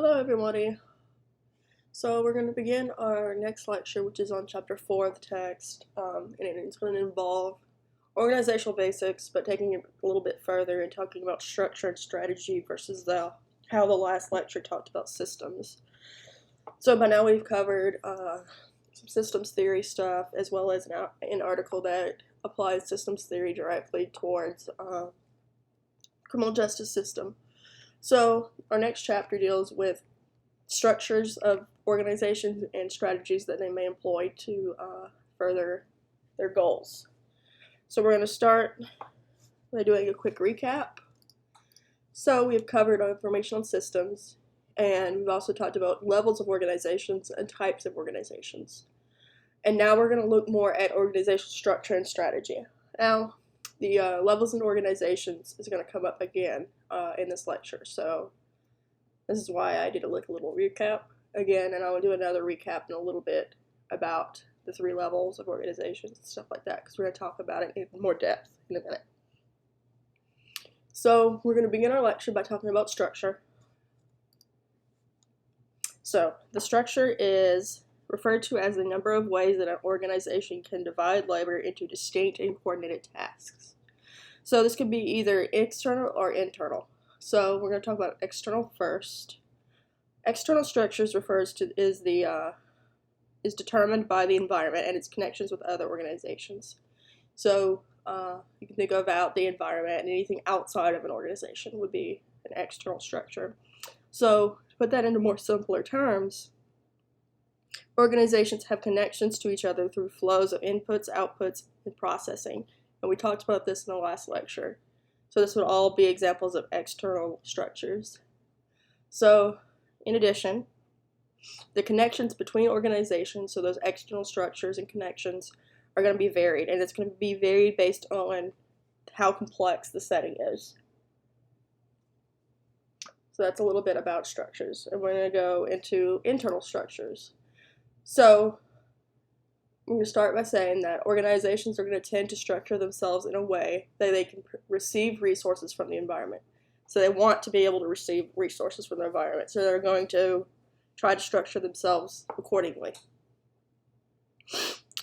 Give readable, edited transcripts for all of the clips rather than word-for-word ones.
Hello, everybody. So we're going to begin our next lecture, which is on Chapter 4 of the text, and it's going to involve organizational basics, but taking it a little bit further and talking about structure and strategy versus how the last lecture talked about systems. So by now we've covered some systems theory stuff, as well as an article that applies systems theory directly towards criminal justice system. So our next chapter deals with structures of organizations and strategies that they may employ to further their goals. So we're going to start by doing a quick recap. So we've covered information on systems, and we've also talked about levels of organizations and types of organizations. And now we're going to look more at organizational structure and strategy. Now, the levels in organizations is going to come up again in this lecture. So this is why I did a little recap again, and I'll do another recap in a little bit about the 3 levels of organizations and stuff like that, because we're going to talk about it in more depth in a minute. So we're going to begin our lecture by talking about structure. So the structure is referred to as the number of ways that an organization can divide labor into distinct and coordinated tasks. So this could be either external or internal. So we're going to talk about external first. External structures is determined by the environment and its connections with other organizations. So you can think about the environment, and anything outside of an organization would be an external structure. So to put that into more simpler terms, organizations have connections to each other through flows of inputs, outputs, and processing. And we talked about this in the last lecture. So this would all be examples of external structures. So in addition, the connections between organizations, so those external structures and connections, are going to be varied, and it's going to be varied based on how complex the setting is. So that's a little bit about structures, and we're going to go into internal structures. So I'm going to start by saying that organizations are going to tend to structure themselves in a way that they can receive resources from the environment. So they want to be able to receive resources from the environment, so they're going to try to structure themselves accordingly.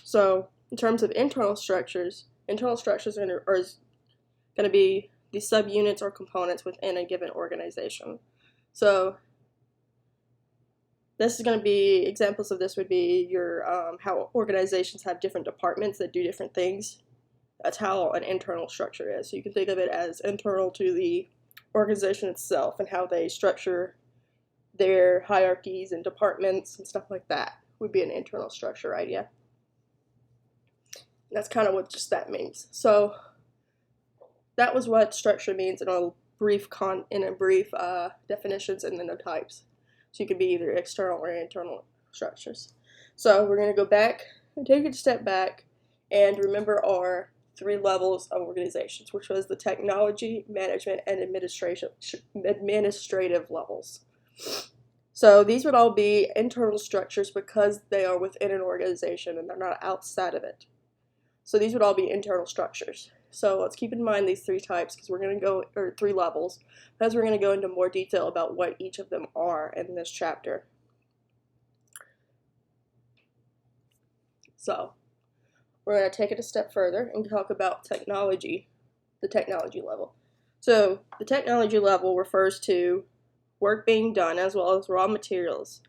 So in terms of internal structures are going to be the subunits or components within a given organization. So this is going to be, examples of this would be your how organizations have different departments that do different things. That's how an internal structure is. So you can think of it as internal to the organization itself and how they structure their hierarchies and departments and stuff like that would be an internal structure idea. And that's kind of what just that means. So that was what structure means in a brief definitions, and then the types. So you could be either external or internal structures. So we're going to go back and take a step back and remember our 3 levels of organizations, which was the technology, management, and administrative levels. So these would all be internal structures because they are within an organization and they're not outside of it. So these would all be internal structures. So let's keep in mind these 3 types, because we're going to go, or 3 levels, because we're going to go into more detail about what each of them are in this chapter. So we're going to take it a step further and talk about technology, the technology level. So the technology level refers to work being done as well as raw materials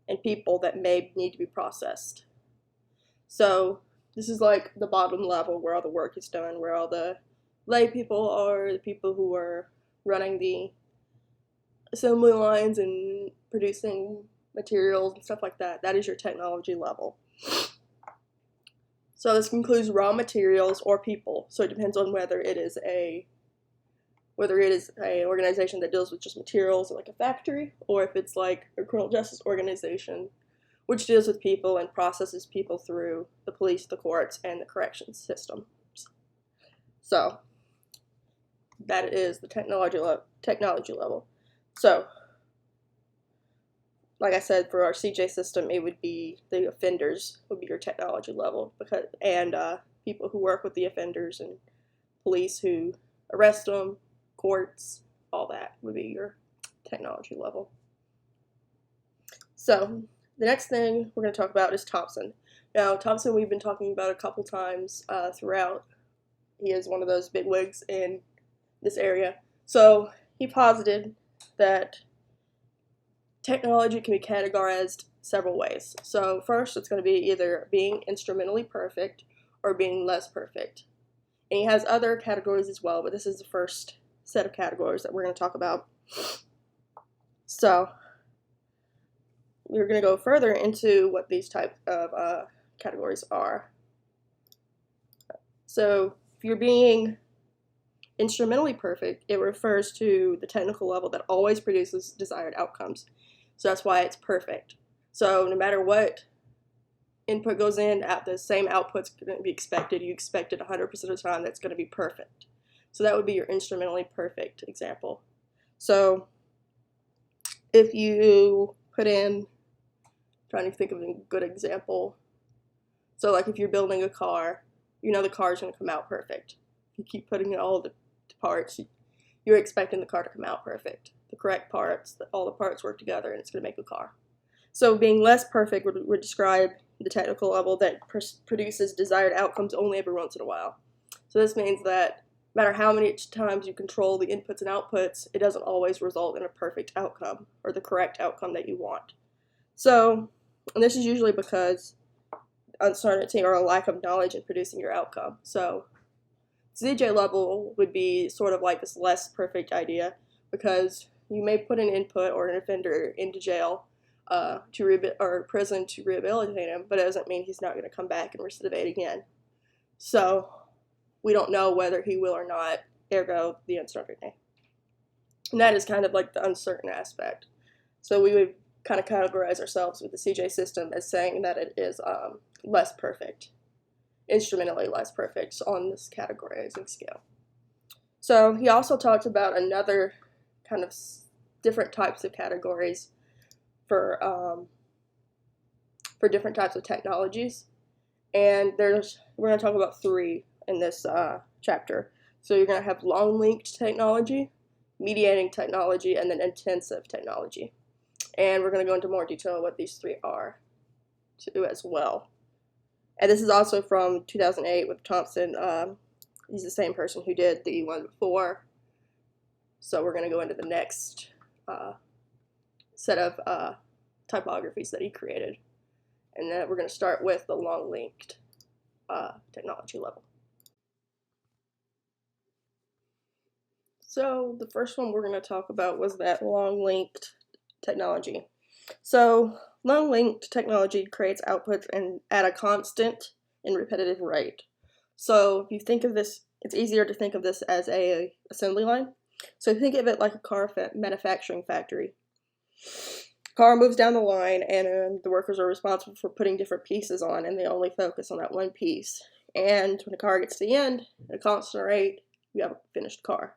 and people that may need to be processed. So this is like the bottom level where all the work is done, where all the lay people are, the people who are running the assembly lines and producing materials and stuff like that. That is your technology level. So this includes raw materials or people. So it depends on whether it is an organization that deals with just materials like a factory, or if it's like a criminal justice organization which deals with people and processes people through the police, the courts, and the corrections system. So that is the technology level. So like I said, for our CJ system, it would be the offenders would be your technology level, and people who work with the offenders and police who arrest them, courts, all that would be your technology level. So the next thing we're going to talk about is Thompson. Now, Thompson we've been talking about a couple times throughout. He is one of those bigwigs in this area. So he posited that technology can be categorized several ways. So first, it's going to be either being instrumentally perfect or being less perfect. And he has other categories as well, but this is the first set of categories that we're going to talk about. So we're going to go further into what these type of categories are. So if you're being instrumentally perfect, it refers to the technical level that always produces desired outcomes. So that's why it's perfect. So no matter what input goes in, the same output's going to be expected. You expect it 100% of the time, that's going to be perfect. So that would be your instrumentally perfect example. So if you put in, trying to think of a good example. So like if you're building a car, you know the car is going to come out perfect. If you keep putting in all the parts, you're expecting the car to come out perfect. The correct parts, all the parts work together and it's going to make a car. So being less perfect would describe the technical level that produces desired outcomes only every once in a while. So this means that no matter how many times you control the inputs and outputs, it doesn't always result in a perfect outcome or the correct outcome that you want. So, and this is usually because uncertainty or a lack of knowledge in producing your outcome. So ZJ level would be sort of like this less perfect idea because you may put an input or an offender into jail or prison to rehabilitate him, but it doesn't mean he's not going to come back and recidivate again. So we don't know whether he will or not, ergo the uncertainty. And that is kind of like the uncertain aspect. So we would kind of categorize ourselves with the CJ system as saying that it is less perfect, instrumentally less perfect on this categorizing scale. So he also talked about another kind of different types of categories for different types of technologies, and we're going to talk about 3 in this chapter. So you're going to have long-linked technology, mediating technology, and then intensive technology. And we're going to go into more detail what these 3 are too as well. And this is also from 2008 with Thompson. He's the same person who did the one before. So we're going to go into the next set of typographies that he created. And then we're going to start with the long-linked technology level. So the first one we're going to talk about was that long-linked technology. So long-linked technology creates outputs at a constant and repetitive rate. So if you think of this, it's easier to think of this as a assembly line. So think of it like a car manufacturing factory. Car moves down the line and the workers are responsible for putting different pieces on, and they only focus on that one piece. And when the car gets to the end, at a constant rate, you have a finished car.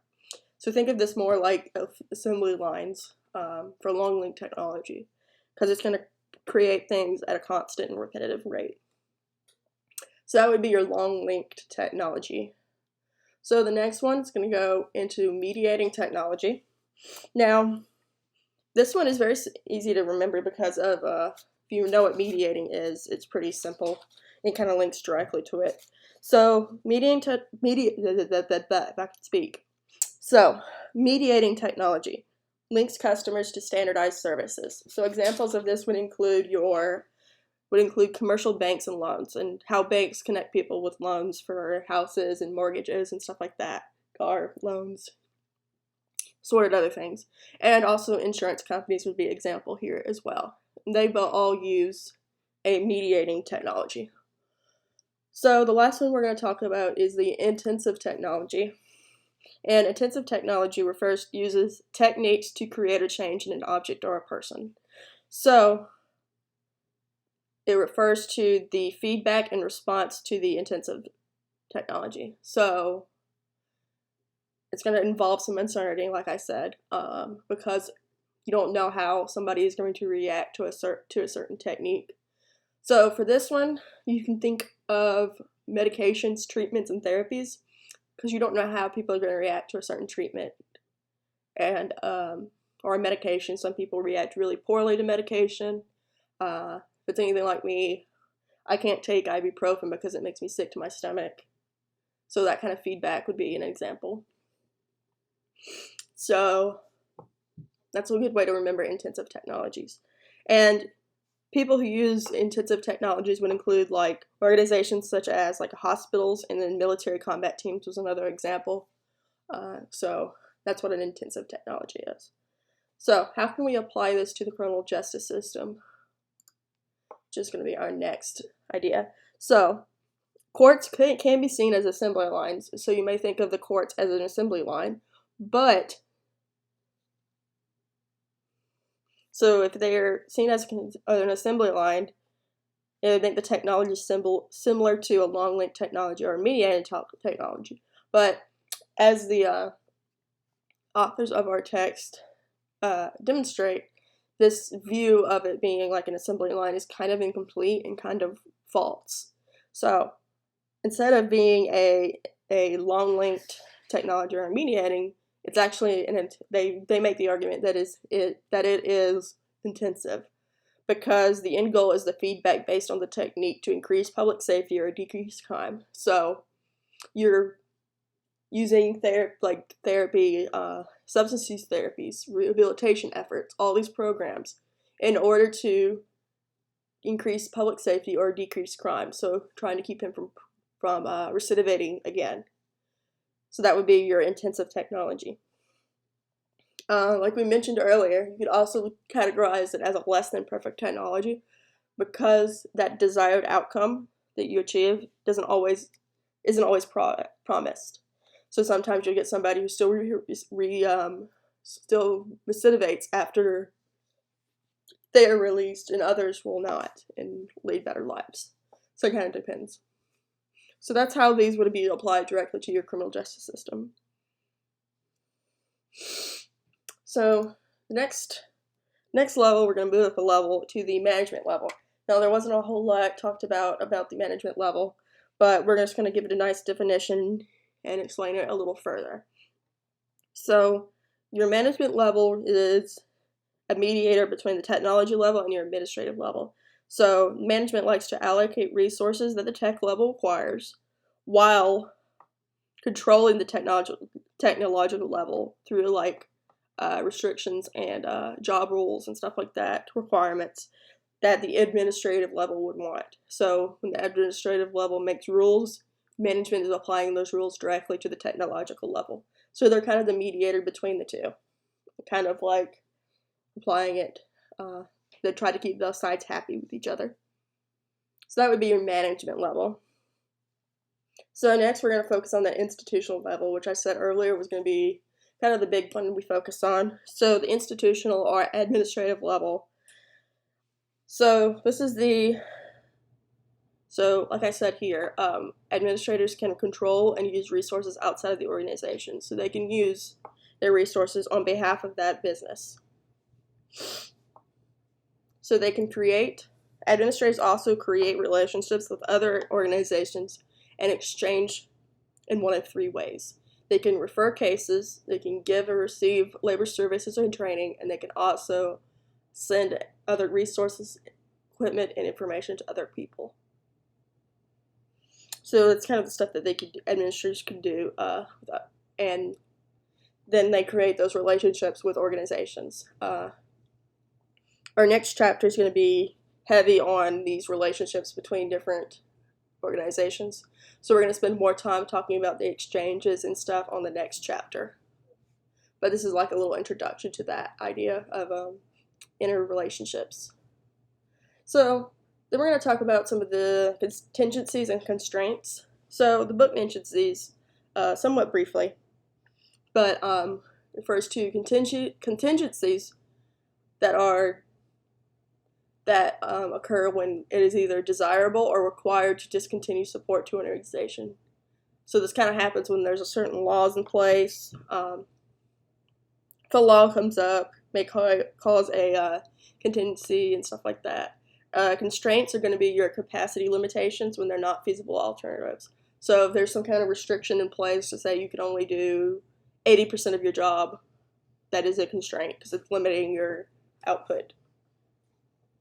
So think of this more like assembly lines for long-linked technology, because it's going to create things at a constant and repetitive rate. So that would be your long-linked technology. So the next one is going to go into mediating technology. Now, this one is very easy to remember because of, if you know what mediating is, it's pretty simple. It kind of links directly to it. So mediating technology links customers to standardized services. So examples of this would include commercial banks and loans, and how banks connect people with loans for houses and mortgages and stuff like that, car loans, sorted other things. And also insurance companies would be an example here as well. They will all use a mediating technology. So the last one we're going to talk about is the intensive technology. And intensive technology uses techniques to create a change in an object or a person. So it refers to the feedback and response to the intensive technology. So it's going to involve some uncertainty, like I said, because you don't know how somebody is going to react to a certain technique. So for this one, you can think of medications, treatments, and therapies, because you don't know how people are going to react to a certain treatment and or a medication. Some people react really poorly to medication. If it's anything like me, I can't take ibuprofen because it makes me sick to my stomach. So that kind of feedback would be an example. So that's a good way to remember intensive technologies. And people who use intensive technologies would include like organizations such as like hospitals, and then military combat teams was another example. So that's what an intensive technology is. So how can we apply this to the criminal justice system? Which is going to be our next idea. So courts can be seen as assembly lines. So you may think of the courts as an assembly line, but so if they're seen as an assembly line, it would make the technology similar to a long link technology or a mediated technology. But as the authors of our text demonstrate, this view of it being like an assembly line is kind of incomplete and kind of false. So instead of being a long linked technology or a mediating, it's actually they make the argument that it is intensive, because the end goal is the feedback based on the technique to increase public safety or decrease crime. So you're using therapy, substance use therapies, rehabilitation efforts, all these programs in order to increase public safety or decrease crime. So trying to keep him from recidivating again. So that would be your intensive technology. Like we mentioned earlier, you could also categorize it as a less than perfect technology, because that desired outcome that you achieve isn't always promised. So sometimes you'll get somebody who still still recidivates after they are released, and others will not and lead better lives. So it kind of depends. So that's how these would be applied directly to your criminal justice system. So the next level, we're going to move up a level to the management level. Now, there wasn't a whole lot talked about the management level, but we're just going to give it a nice definition and explain it a little further. So your management level is a mediator between the technology level and your administrative level. So management likes to allocate resources that the tech level requires while controlling the technological level through like restrictions and job rules and stuff like that, requirements that the administrative level would want. So when the administrative level makes rules, management is applying those rules directly to the technological level. So they're kind of the mediator between the two, kind of like applying it. They try to keep both sides happy with each other. So that would be your management level. So next we're going to focus on the institutional level, which I said earlier was going to be kind of the big one we focus on. So the institutional or administrative level. So this is like I said here, administrators can control and use resources outside of the organization. So they can use their resources on behalf of that business. So they can administrators also create relationships with other organizations and exchange in one of three ways. They can refer cases, they can give or receive labor services and training, and they can also send other resources, equipment, and information to other people. So it's kind of the stuff that administrators can do, and then they create those relationships with organizations. Our next chapter is going to be heavy on these relationships between different organizations. So we're going to spend more time talking about the exchanges and stuff on the next chapter. But this is like a little introduction to that idea of interrelationships. So then we're going to talk about some of the contingencies and constraints. So the book mentions these somewhat briefly, but refers to contingencies that occur when it is either desirable or required to discontinue support to an organization. So this kind of happens when there's a certain laws in place. If a law comes up, may cause a contingency and stuff like that. Constraints are going to be your capacity limitations when they're not feasible alternatives. So if there's some kind of restriction in place to say you can only do 80% of your job, that is a constraint because it's limiting your output.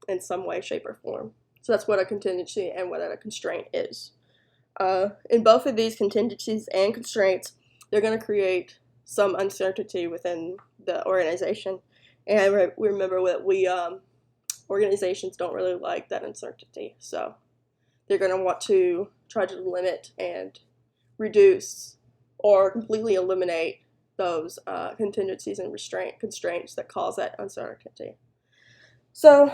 in some way, shape, or form. So that's what a contingency and what a constraint is. In both of these contingencies and constraints, they're going to create some uncertainty within the organization. And we remember that organizations don't really like that uncertainty. So they're going to want to try to limit and reduce or completely eliminate those contingencies and constraints that cause that uncertainty. So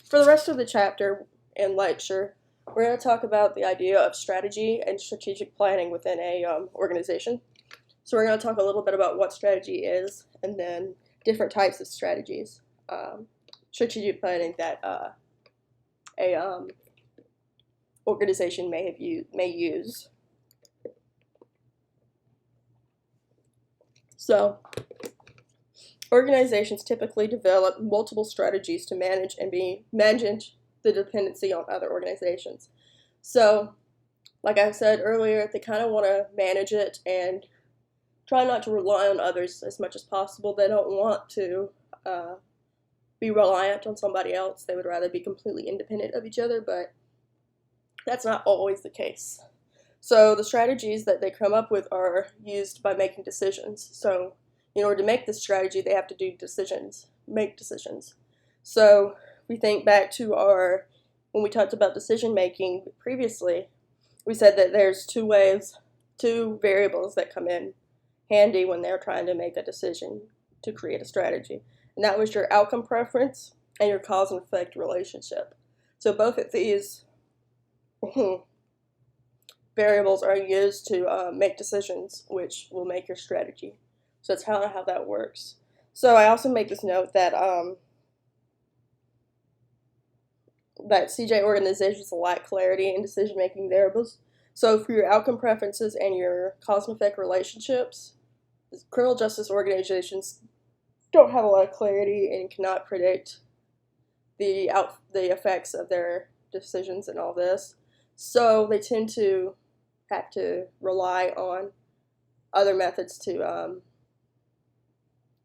for the rest of the chapter and lecture, we're going to talk about the idea of strategy and strategic planning within a organization. So we're going to talk a little bit about what strategy is, and then different types of strategies, strategic planning that a organization may use. So organizations typically develop multiple strategies to manage the dependency on other organizations. So, like I said earlier, they kind of want to manage it and try not to rely on others as much as possible. They don't want to be reliant on somebody else. They would rather be completely independent of each other, but that's not always the case. So the strategies that they come up with are used by making decisions. So in order to make this strategy, they have to make decisions. So we think back to when we talked about decision making previously, we said that there's two variables that come in handy when they're trying to make a decision to create a strategy. And that was your outcome preference and your cause and effect relationship. So both of these variables are used to make decisions, which will make your strategy. So that's how that works. So I also make this note that CJ organizations lack clarity in decision-making variables. So for your outcome preferences and your cause and effect relationships, criminal justice organizations don't have a lot of clarity and cannot predict the effects of their decisions and all this. So they tend to have to rely on other methods to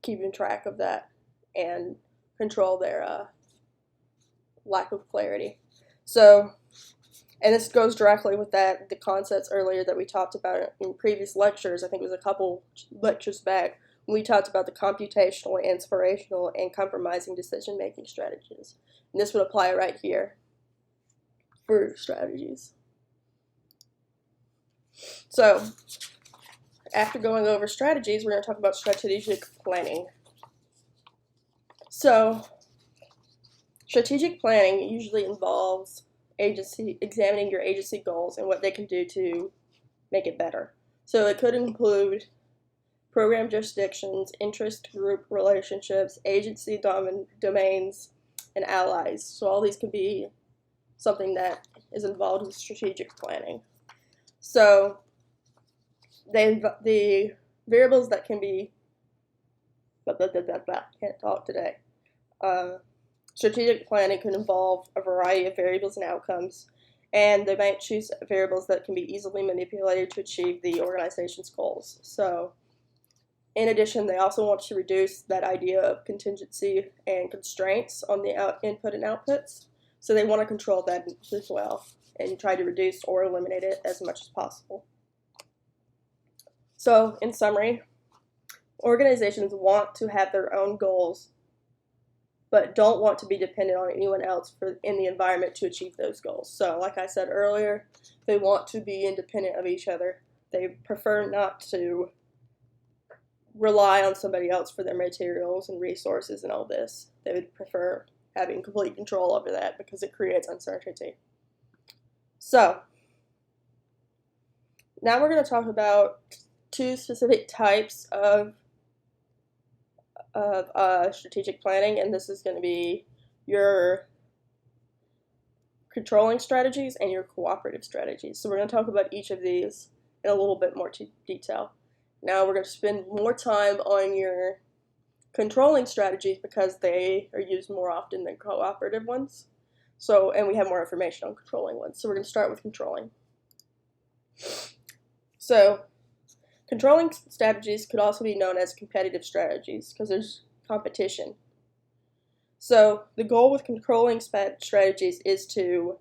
keeping track of that and control their lack of clarity. So, and this goes directly with the concepts earlier that we talked about in previous lectures. I think it was a couple lectures back when we talked about the computational, inspirational, and compromising decision-making strategies. And this would apply right here for strategies. So, after going over strategies, we're going to talk about strategic planning. So, strategic planning usually involves examining your agency goals and what they can do to make it better. So it could include program jurisdictions, interest group relationships, agency domains, and allies. So all these could be something that is involved in strategic planning. So the variables that can be, can't talk today. Strategic planning can involve a variety of variables and outcomes, and they might choose variables that can be easily manipulated to achieve the organization's goals. So, in addition, they also want to reduce that idea of contingency and constraints on the input and outputs. So they want to control that as well and try to reduce or eliminate it as much as possible. So, in summary, organizations want to have their own goals, but don't want to be dependent on anyone else in the environment to achieve those goals. So, like I said earlier, they want to be independent of each other. They prefer not to rely on somebody else for their materials and resources and all this. They would prefer having complete control over that because it creates uncertainty. So, now we're going to talk about two specific types of strategic planning, and this is going to be your controlling strategies and your cooperative strategies. So we're going to talk about each of these in a little bit more detail. Now we're going to spend more time on your controlling strategies because they are used more often than cooperative ones. So, and we have more information on controlling ones. So we're going to start with controlling. So, controlling strategies could also be known as competitive strategies because there's competition. So the goal with controlling strategies is to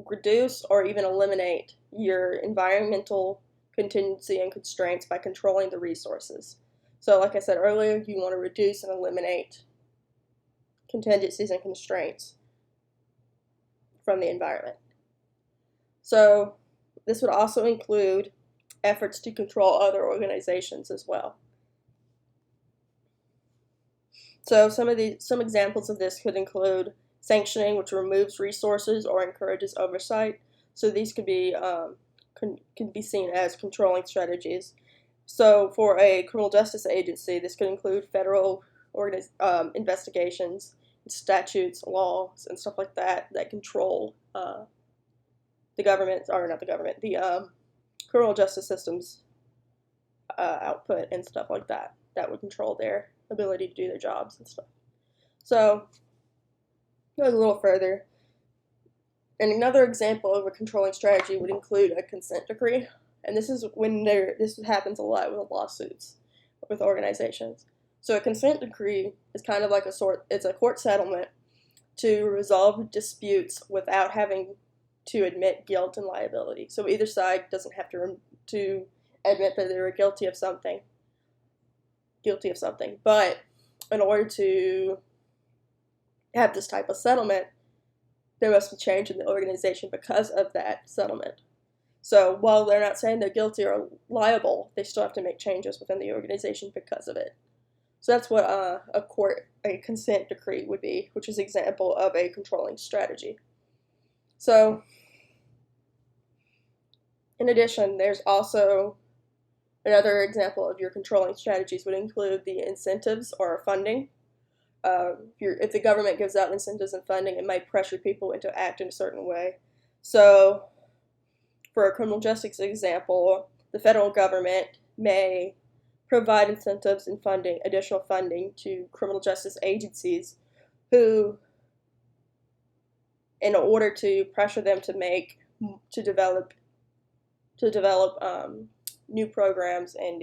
reduce or even eliminate your environmental contingency and constraints by controlling the resources. So like I said earlier, you want to reduce and eliminate contingencies and constraints from the environment. So this would also include efforts to control other organizations as well. So some examples of this could include sanctioning, which removes resources or encourages oversight. So these could be can be seen as controlling strategies. So for a criminal justice agency, this could include federal investigations, statutes, laws, and stuff like that that control the government, or not the government, the criminal justice system's output and stuff like that. That would control their ability to do their jobs and stuff. So, going a little further, and another example of a controlling strategy would include a consent decree, and this is when this happens a lot with lawsuits with organizations. So a consent decree is kind of like it's a court settlement to resolve disputes without having to admit guilt and liability. So either side doesn't have to admit that they were guilty of something. But in order to have this type of settlement, there must be change in the organization because of that settlement. So while they're not saying they're guilty or liable, they still have to make changes within the organization because of it. So that's what a consent decree would be, which is an example of a controlling strategy. So in addition, there's also another example of your controlling strategies would include the incentives or funding. If the government gives out incentives and funding, it might pressure people into acting a certain way. So for a criminal justice example, the federal government may provide incentives and funding, additional funding to criminal justice agencies who, in order to pressure them to develop new programs and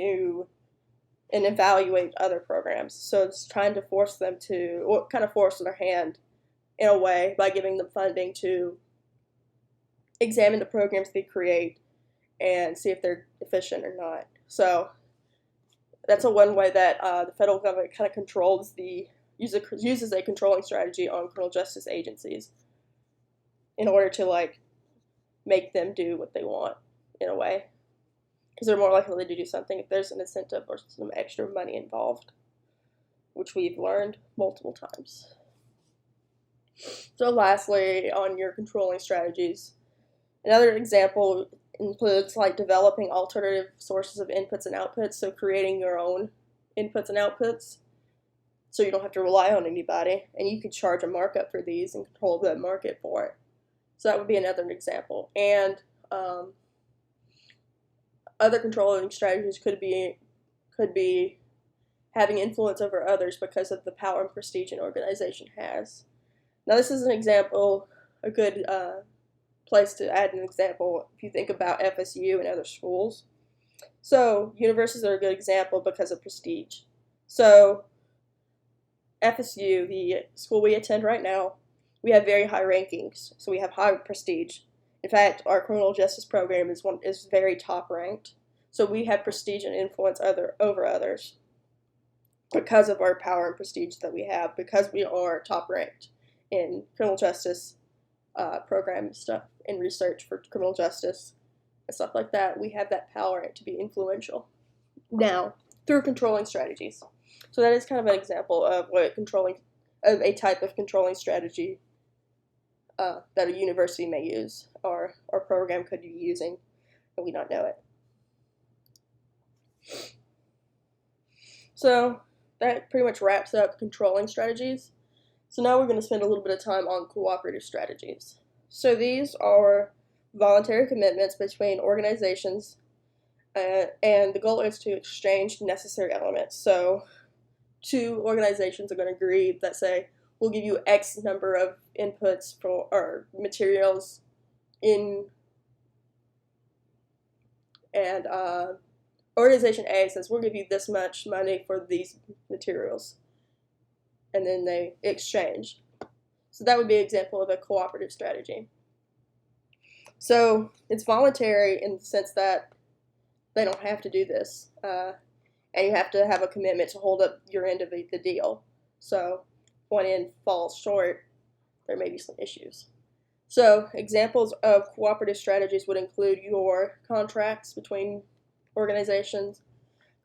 evaluate other programs. So it's trying to force them to, or kind of force their hand in a way by giving them funding to examine the programs they create and see if they're efficient or not. So that's one way that the federal government kind of uses a controlling strategy on criminal justice agencies in order to make them do what they want in a way, because they're more likely to do something if there's an incentive or some extra money involved, which we've learned multiple times. So lastly, on your controlling strategies, another example includes developing alternative sources of inputs and outputs, so creating your own inputs and outputs so you don't have to rely on anybody, and you could charge a markup for these and control the market for it. So that would be another example. And other controlling strategies could be having influence over others because of the power and prestige an organization has. Now this is an example, a good place to add an example if you think about FSU and other schools. So universities are a good example because of prestige. So FSU, the school we attend right now, we have very high rankings, so we have high prestige. In fact, our criminal justice program is very top ranked. So we have prestige and influence over others because of our power and prestige that we have, because we are top ranked in criminal justice program and stuff, in research for criminal justice and stuff like that. We have that power to be influential now through controlling strategies. So that is kind of an example of a type of controlling strategy that a university may use, or our program could be using, and we don't know it. So that pretty much wraps up controlling strategies. So now we're going to spend a little bit of time on cooperative strategies. So these are voluntary commitments between organizations, and the goal is to exchange necessary elements. So two organizations are going to agree that say, we'll give you X number of inputs or materials and organization A says, we'll give you this much money for these materials. and then they exchange. So that would be an example of a cooperative strategy. So it's voluntary in the sense that they don't have to do this, and you have to have a commitment to hold up your end of the deal. So if one end falls short, there may be some issues. So examples of cooperative strategies would include your contracts between organizations,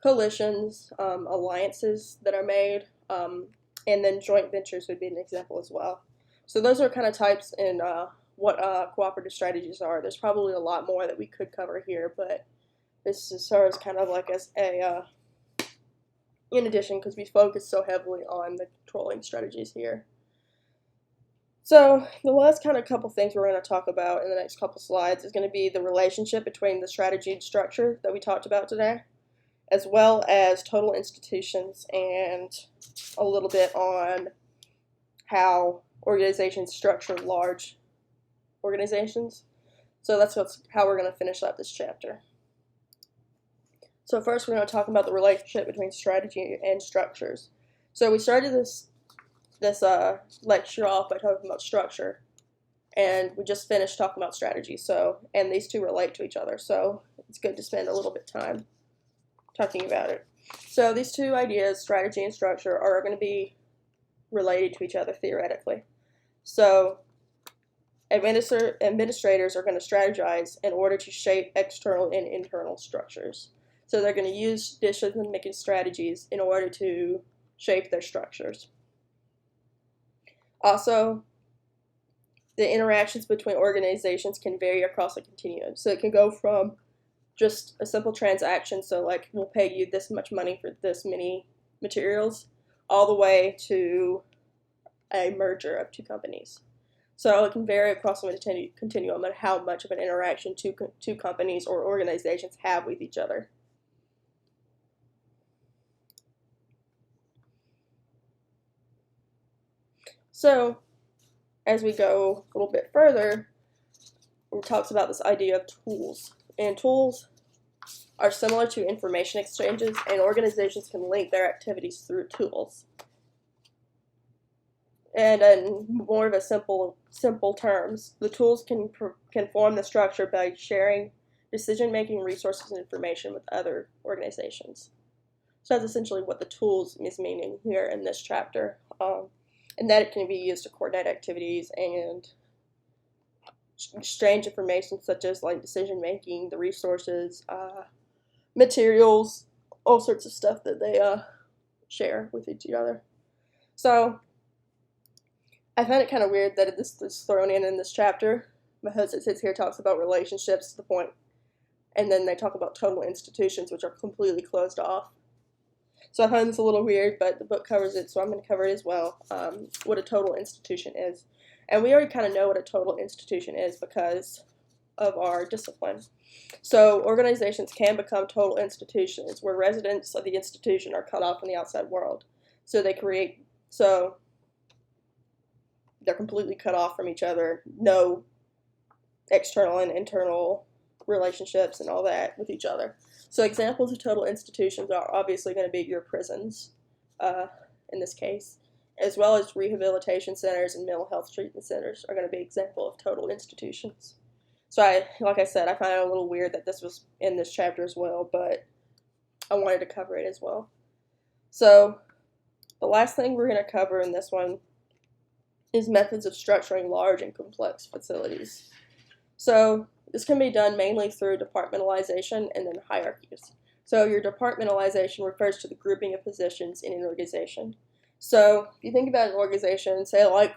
coalitions, alliances that are made, and then joint ventures would be an example as well. So those are kind of types in what cooperative strategies are. There's probably a lot more that we could cover here, but this serves kind of like as a in addition, because we focus so heavily on the controlling strategies here. So the last kind of couple things we're going to talk about in the next couple slides is going to be the relationship between the strategy and structure that we talked about today, as well as total institutions, and a little bit on how organizations structure large organizations. So that's how we're going to finish up this chapter. So first we're going to talk about the relationship between strategy and structures. So we started this lecture off by talking about structure, and we just finished talking about strategy. So, and these two relate to each other, so it's good to spend a little bit of time talking about it. So these two ideas, strategy and structure, are going to be related to each other theoretically. So administrators are going to strategize in order to shape external and internal structures. So they're going to use decision-making strategies in order to shape their structures. Also, the interactions between organizations can vary across a continuum. So it can go from just a simple transaction, so like we'll pay you this much money for this many materials, all the way to a merger of two companies. So it can vary across the continuum on how much of an interaction two companies or organizations have with each other. So as we go a little bit further, it talks about this idea of tools. And tools are similar to information exchanges, and organizations can link their activities through tools. And in more of a simple terms, the tools can form the structure by sharing decision-making resources and information with other organizations. So that's essentially what the tools is meaning here in this chapter. And that it can be used to coordinate activities and exchange information such as like decision making, the resources, materials, all sorts of stuff that they share with each other. So I find it kind of weird that this is thrown in this chapter, because it sits here, talks about relationships to the point, and then they talk about total institutions, which are completely closed off. So I find this a little weird, but the book covers it, so I'm going to cover it as well, what a total institution is. And we already kind of know what a total institution is because of our discipline. So organizations can become total institutions where residents of the institution are cut off from the outside world. So they're completely cut off from each other, no external and internal relationships and all that with each other. So examples of total institutions are obviously going to be your prisons, in this case, as well as rehabilitation centers and mental health treatment centers are going to be examples of total institutions. So like I said, I find it a little weird that this was in this chapter as well, but I wanted to cover it as well. So the last thing we're going to cover in this one is methods of structuring large and complex facilities. So this can be done mainly through departmentalization and then hierarchies. So your departmentalization refers to the grouping of positions in an organization. So if you think about an organization, say like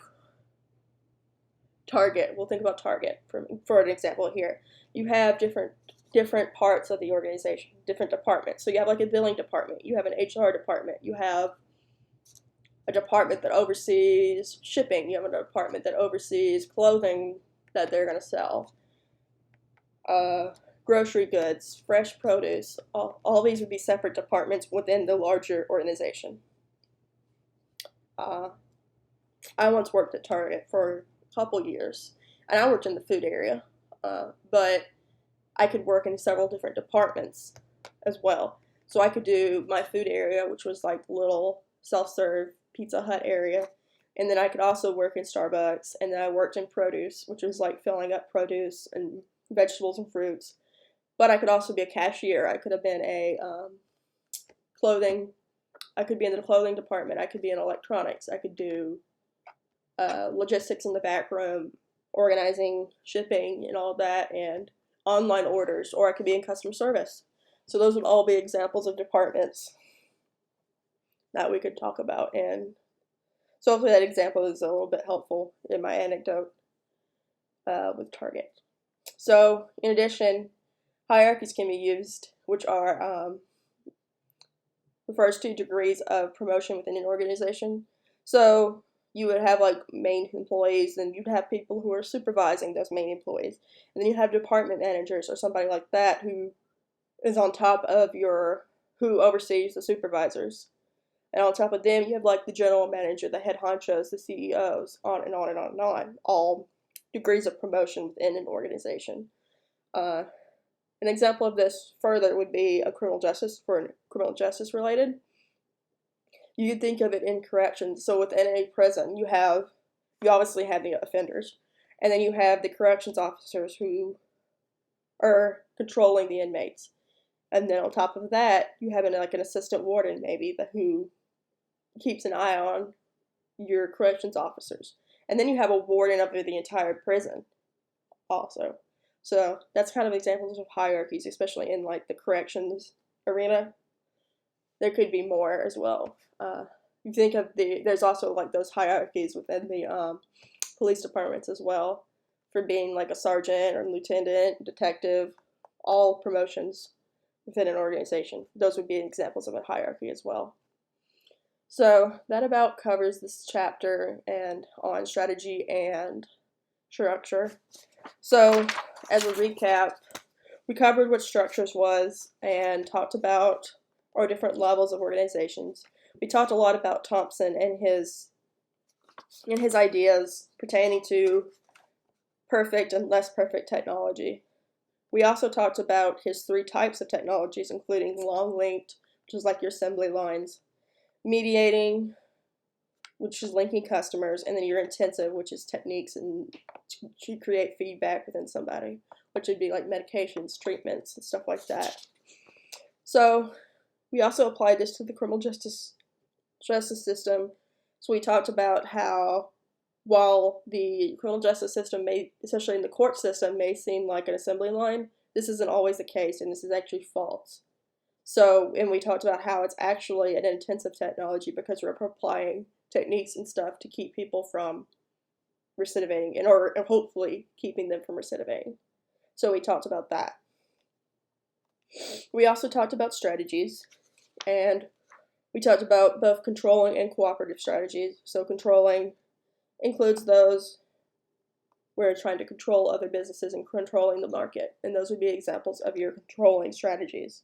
Target, we'll think about Target for an example here. You have different parts of the organization, different departments. So you have like a billing department, you have an HR department, you have a department that oversees shipping, you have a department that oversees clothing that they're going to sell, grocery goods, fresh produce, all these would be separate departments within the larger organization. I once worked at Target for a couple years, and I worked in the food area, but I could work in several different departments as well. So I could do my food area, which was like little self-serve Pizza Hut area. And then I could also work in Starbucks, and then I worked in produce, which was like filling up produce and vegetables and fruits. But I could also be a cashier. I could have been a clothing. I could be in the clothing department. I could be in electronics. I could do logistics in the back room, organizing shipping and all that, and online orders. Or I could be in customer service. So those would all be examples of departments that we could talk about. And so hopefully that example is a little bit helpful in my anecdote with Target. So in addition, hierarchies can be used, which are refers to degrees of promotion within an organization. So you would have like main employees, and you'd have people who are supervising those main employees, and then you have department managers or somebody like that who is on top of who oversees the supervisors. And on top of them, you have like the general manager, the head honchos, the CEOs, on and on and on and on, all degrees of promotion within an organization. An example of this further would be criminal justice related. You could think of it in corrections. So within a prison, you obviously have the offenders, and then you have the corrections officers who are controlling the inmates. And then on top of that, you have an assistant warden maybe who keeps an eye on your corrections officers. And then you have a warden of the entire prison also. So that's kind of examples of hierarchies, especially in like the corrections arena. There could be more as well. You think of there's also like those hierarchies within the police departments as well, for being like a sergeant or lieutenant, detective, all promotions within an organization. Those would be examples of a hierarchy as well. So that about covers this chapter and on strategy and structure. So as a recap, we covered what structures was and talked about our different levels of organizations. We talked a lot about Thompson and his ideas pertaining to perfect and less perfect technology. We also talked about his 3 types of technologies, including long-linked, which is like your assembly lines, mediating, which is linking customers, and then your intensive, which is techniques and to create feedback within somebody, which would be like medications, treatments, and stuff like that. So we also applied this to the criminal justice system. So we talked about how while the criminal justice system may, especially in the court system, may seem like an assembly line, this isn't always the case, and this is actually false. So, and we talked about how it's actually an intensive technology because we're applying techniques and stuff to keep people from recidivating, or hopefully keeping them from recidivating. So we talked about that. We also talked about strategies, and we talked about both controlling and cooperative strategies. So controlling includes those where you're trying to control other businesses and controlling the market, and those would be examples of your controlling strategies.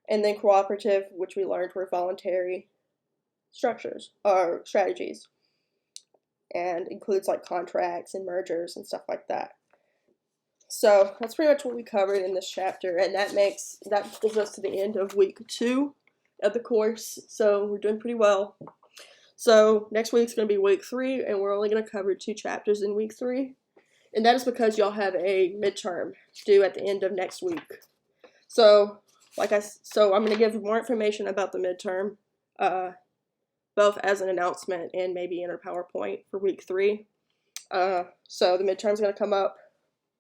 And then cooperative, which we learned were voluntary structures or strategies, and includes like contracts and mergers and stuff like that. So that's pretty much what we covered in this chapter, and that pulls us to the end of week 2 of the course. So we're doing pretty well. So next week's going to be week 3, and we're only going to cover 2 chapters in week 3, and that is because y'all have a midterm due at the end of next week. So I'm going to give more information about the midterm, both as an announcement and maybe in a PowerPoint for week 3. So the midterm's going to come up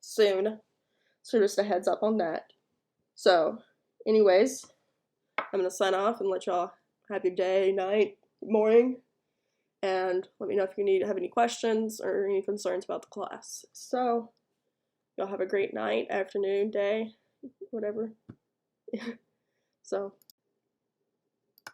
soon, so just a heads up on that. So anyways, I'm going to sign off and let y'all have your day, night, morning, and let me know if you have any questions or any concerns about the class. So y'all have a great night, afternoon, day, whatever. So